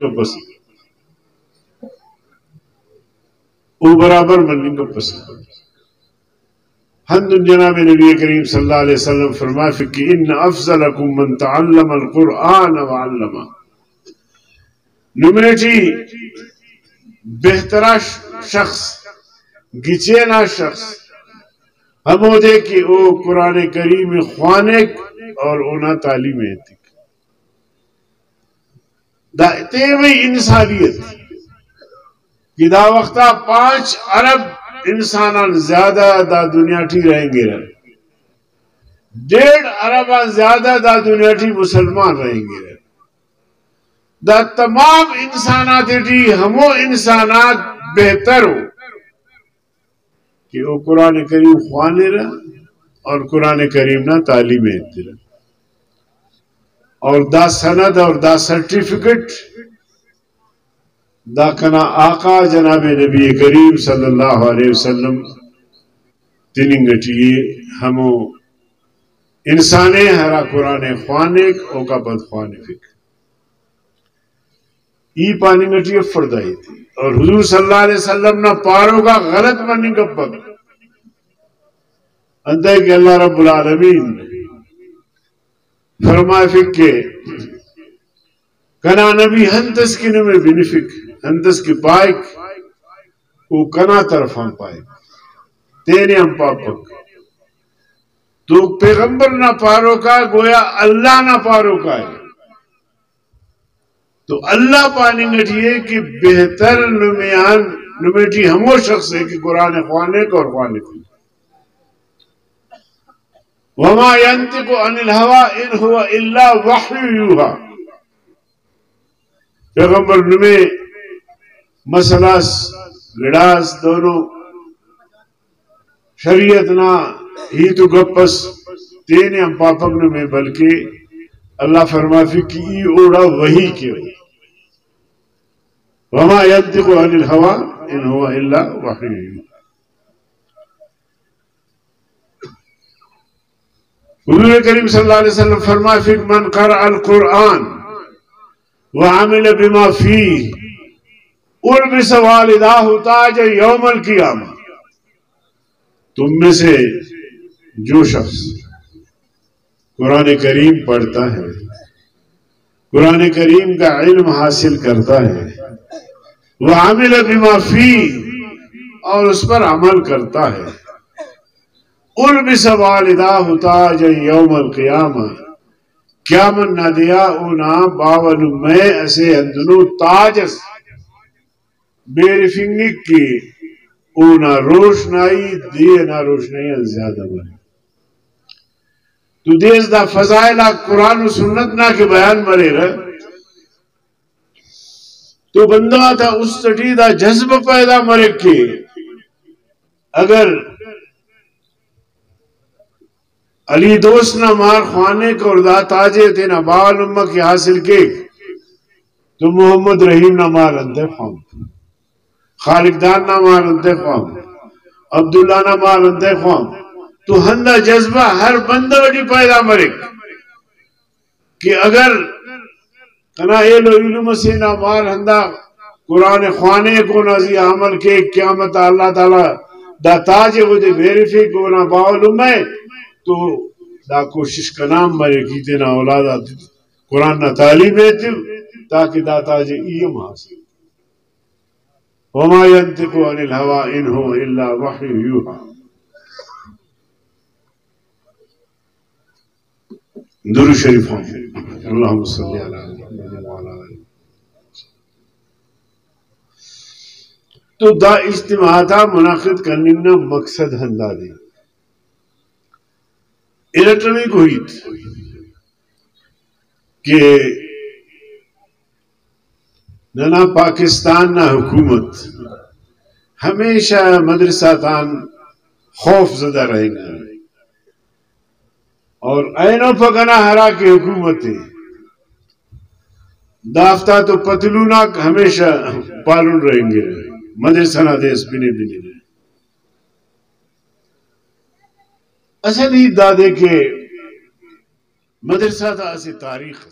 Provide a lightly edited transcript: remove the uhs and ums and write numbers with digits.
پسند وہ برابر منی کو پسند حد جناب نبی کریم صلی اللہ علیہ وسلم فرمائے کہ ان افضلکم من تعلم القرآن وعلمہ نمریٹی بہترا شخص گچینا شخص ہمو دے کہ او قرآن کریم خوانک اور اونا تعلیم ہے دا تیوی انسانیت کہ دا وقتا 5 ارب انسانان زیادہ دا دنیا ٹھی رہیں گے 1.5 ارب زیادہ دا دنیا ٹھی مسلمان رہیں گے دا تمام انسانات ٹھی ہمو انسانات بہتر ہو کہ وہ قرآن کریم خوانے رہا اور قرآن کریم نا تعلیم ہے اور دا سند اور دا سرٹیفکیٹ دا کنا آقا جناب نبی کریم صلی اللہ علیہ وسلم تنگٹی ہمو انسانے ہرا قرآن خوانک او کا بد خوانفک ای پانی گٹی فردائی تھی اور حضور صلی اللہ علیہ وسلم نا پارو کا غلط منی گپک اندھے کہ اللہ رب العالمین فرمائے فک کے کنا نبی ہنتس کی نمے بنفک ہنتس کی پائک وہ کنا طرف ہم پائک تینے ہم پاپک تو پیغمبر نہ پارو کا گویا اللہ نہ پارو کا ہے تو اللہ پانی گٹھئے کہ بہتر نمیان نمیٹی ہمو شخص ہے کہ قرآن خوانک اور خوانک وما ينطق عن الهوى ان هو الا وحی یوحی پیغمبر نمے مسئلہ لڑاس دونوں شریعت نا ہی تو گپس تینے ہم پاپک نمے بلکہ اللہ فرمافی کی ای اوڑا وحی کی وحی وما ينطق عن الهوى ان هو الا وحی یوحی حضور کریم صلی اللہ علیہ وسلم فرمائے فی من قرأ القرآن وعمل بما فیہ البس والداہ تاج یوم القیامہ تم میں سے جو شخص قرآن کریم پڑھتا ہے قرآن کریم کا علم حاصل کرتا ہے وعمل بما فیہ اور اس پر عمل کرتا ہے البس والداہ تاج یوم القیامہ قیامت نہ دیا اونا باون میں اسے اندنو تاجس میری فنگک کی اونا روشنائی دیئے نا روشنائی زیادہ بھائی تو دیز دا فضائلہ قرآن و سنت نا کے بیان مرے رہا تو بندہ تھا اس سٹی دا جذب پیدا مرے کے اگر علی دوست نہ مار خوانے کو اور دا تاجے تینا بال امہ کی حاصل کے تو محمد رحیم نہ مار انتے خوام خالق دان نہ مار انتے خوام عبداللہ نہ مار انتے خوام تو ہندہ جذبہ ہر بندہ وڈی پیدا مرک کہ اگر کنا ایلو علم سے نہ مار ہندہ قرآن خوانے کو نازی عمل کے قیامت اللہ تعالی دا تاجے وہ دے ویریفی کو نہ باول امہ تو دا کوشش کا نام مرے کی تینا اولادا قرآن نہ تعلیم ہے تاکہ دا تاجے ایم حاصل وما ينطق عن الهوى ان هو الا وحی یوحی درود شریف اللہم صلی علی محمد وعلی آلہ تو دا اجتماعات منعقد کرنے کا مقصد ہندا دے الیکٹرانک ہوئی کہ نہ پاکستان نہ حکومت ہمیشہ مدرسہ تان خوف زدہ رہیں گا اور اینو پکنا ہرا کی حکومت دافتہ تو پتلونا ہمیشہ پالن رہیں گے مدرسہ نہ دیس بنے بنے رہے اصل ہی دادے کے مدرسہ تھا اسی تاریخ